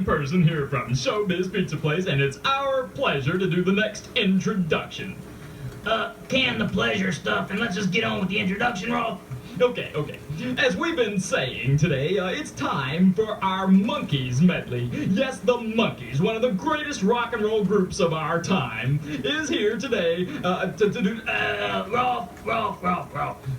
fine person here from Showbiz Pizza Place, and it's our pleasure to do the next introduction. Can the pleasure stuff, and let's just get on with the introduction, Rolf. Okay. As we've been saying today, it's time for our Monkees Medley. Yes, the Monkees, one of the greatest rock and roll groups of our time, is here today to do... Rolf.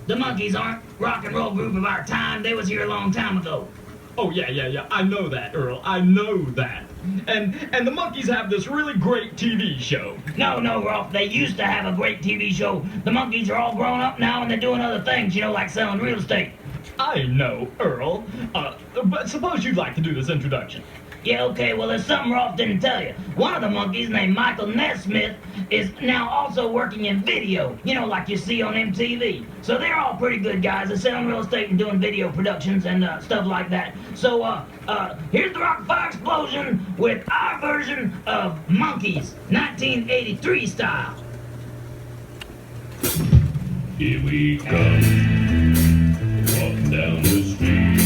The Monkees aren't rock and roll group of our time. They was here a long time ago. Oh, yeah. I know that, Earl. I know that. And the Monkees have this really great TV show. No, Rolf. They used to have a great TV show. The Monkees are all grown up now and they're doing other things, like selling real estate. I know, Earl. But suppose you'd like to do this introduction. Yeah, okay, well, there's something Rolf didn't tell you. One of the Monkees, named Michael Nesmith, is now also working in video, like you see on MTV. So they're all pretty good guys. They're selling real estate and doing video productions and stuff like that. So, here's the Rock-afire Explosion with our version of Monkees, 1983 style. Here we come, walking down the street.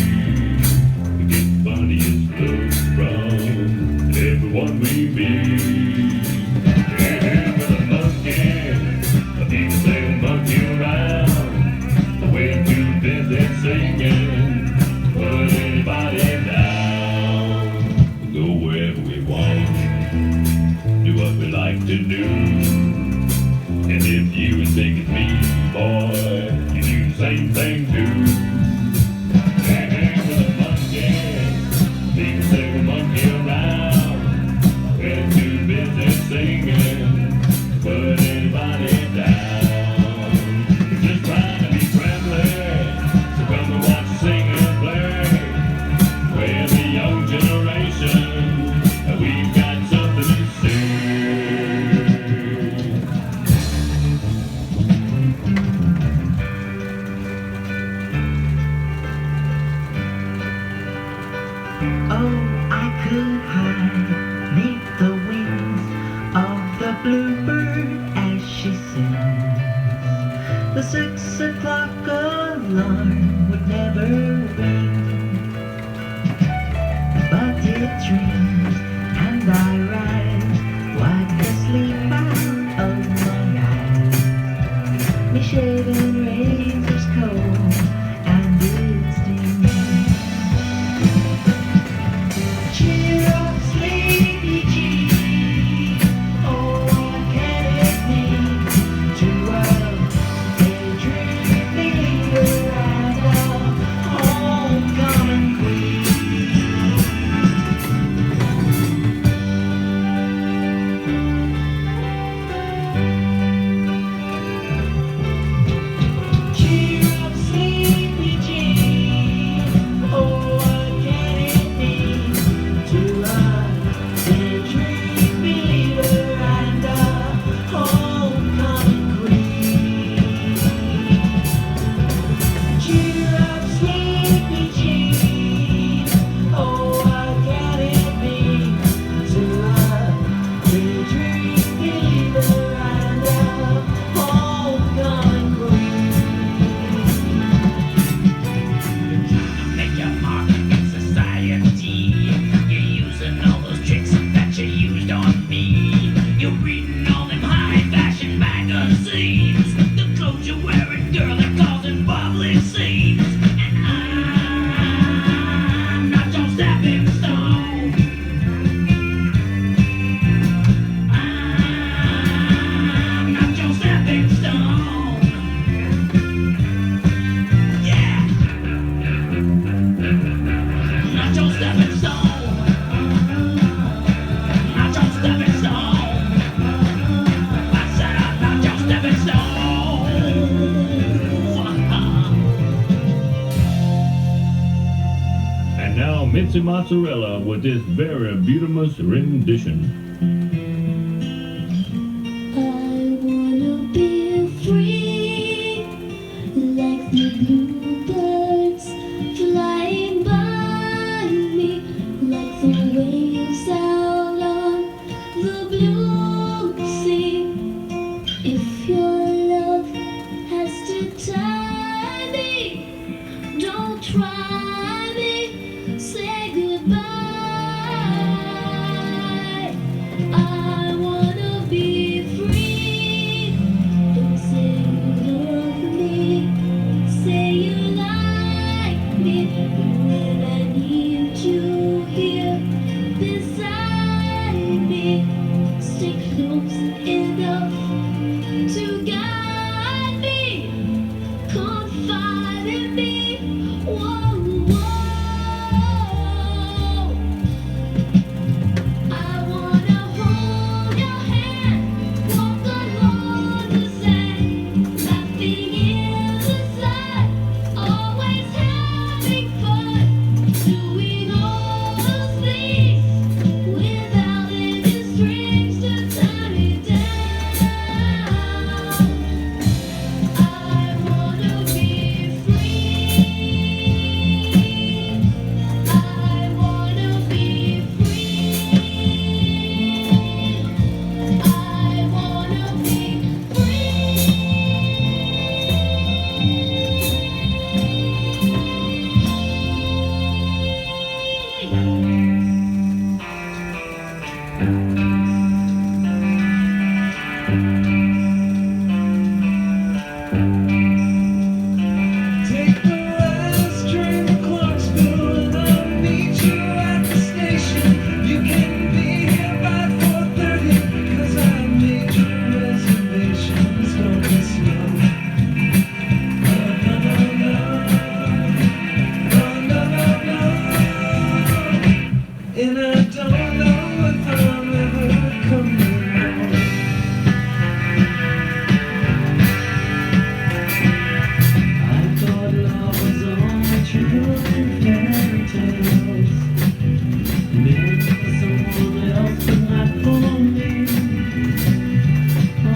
We get the funniest looks from everyone we meet. Yeah, with a monkey, people say a monkey around. We're too busy singing, put anybody down. Go wherever we want, do what we like to do. And if you think it's me, boy, you do the same thing too. And with a monkey, people say we're monkey around. We're too busy singing, put anybody down. We're just trying to be friendly, so come and watch us sing and play. We're the young generation, we've got something to say. Oh, I could hide neath the wings of the bluebird as she sings. The 6 o'clock alarm would never ring, but it rings and I rise, wipe the sleep out of my eyes. Me shaving razor's cold and it stings. Cheer up, sleepy G. Oh, what can it mean to a daydreaming veranda, homecoming queen? Cheer up, sleepy G. Oh, what can it mean to a daydreaming veranda, homecoming queen? Cheer up, sleepy G. Oh, what can it mean to a daydreaming veranda, homecoming queen? Make your mark in society. You're using all those tricks that you used on me. You're reading all them high fashion magazines. The clothes you're wearing, girl, they're causing public scenes. And I'm not your stepping stone. I'm not your stepping stone. Yeah. Not your stepping stone. Not your stepping stone. I said I'm not your stepping stone. And now Mitzi Mozzarella with this very beautiful rendition. I wanna be free, like the bluebirds flying by me, like the waves out on the blue sea. If your love has to tie me, don't try me, say goodbye. Take the last train to Clarksville and I'll meet you at the station. You can be here by 4:30 'cause I made your reservations. Don't be slow. No, no, no, no, no, no, no. And I don't know if I'm ever coming home. I thought love was only true in fairy tales, meant for someone else but not for me. Oh,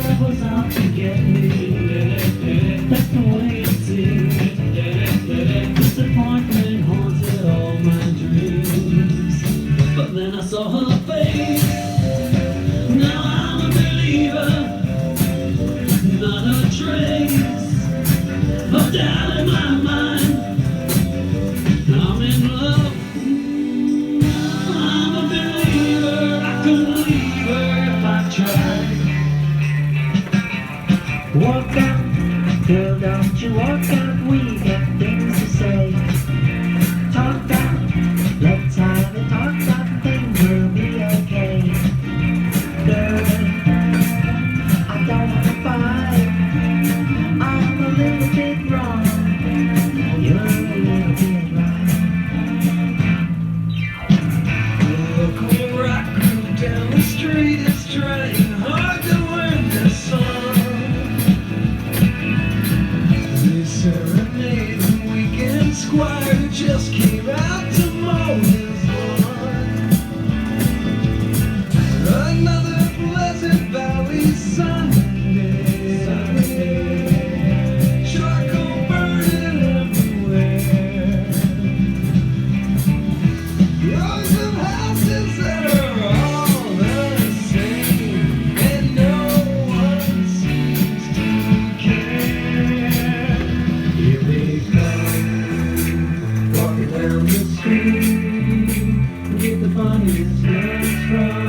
love was out to get me. That's the way it seemed. Disappointment haunted all my dreams. But then I saw her face. Now I'm a believer. Not a trace of doubt in my mind. I'm in love. I'm a believer. I couldn't leave her if I tried. Walk out, girl, don't you walk out. We got things to say. Talk out, let's have a talk out. Things will be okay. Girl, I don't wanna fight. I'm a little bit wrong. You're a little bit right. The local rock group down the street is trying hard to learn this song. They serenade the weekend squire who just came out to mow his lawn. Another Pleasant Valley Sunday. Charcoal burning everywhere. Rows of houses that are all the same, and no one seems to care. Here they come, walking down the street, get the funniest looks from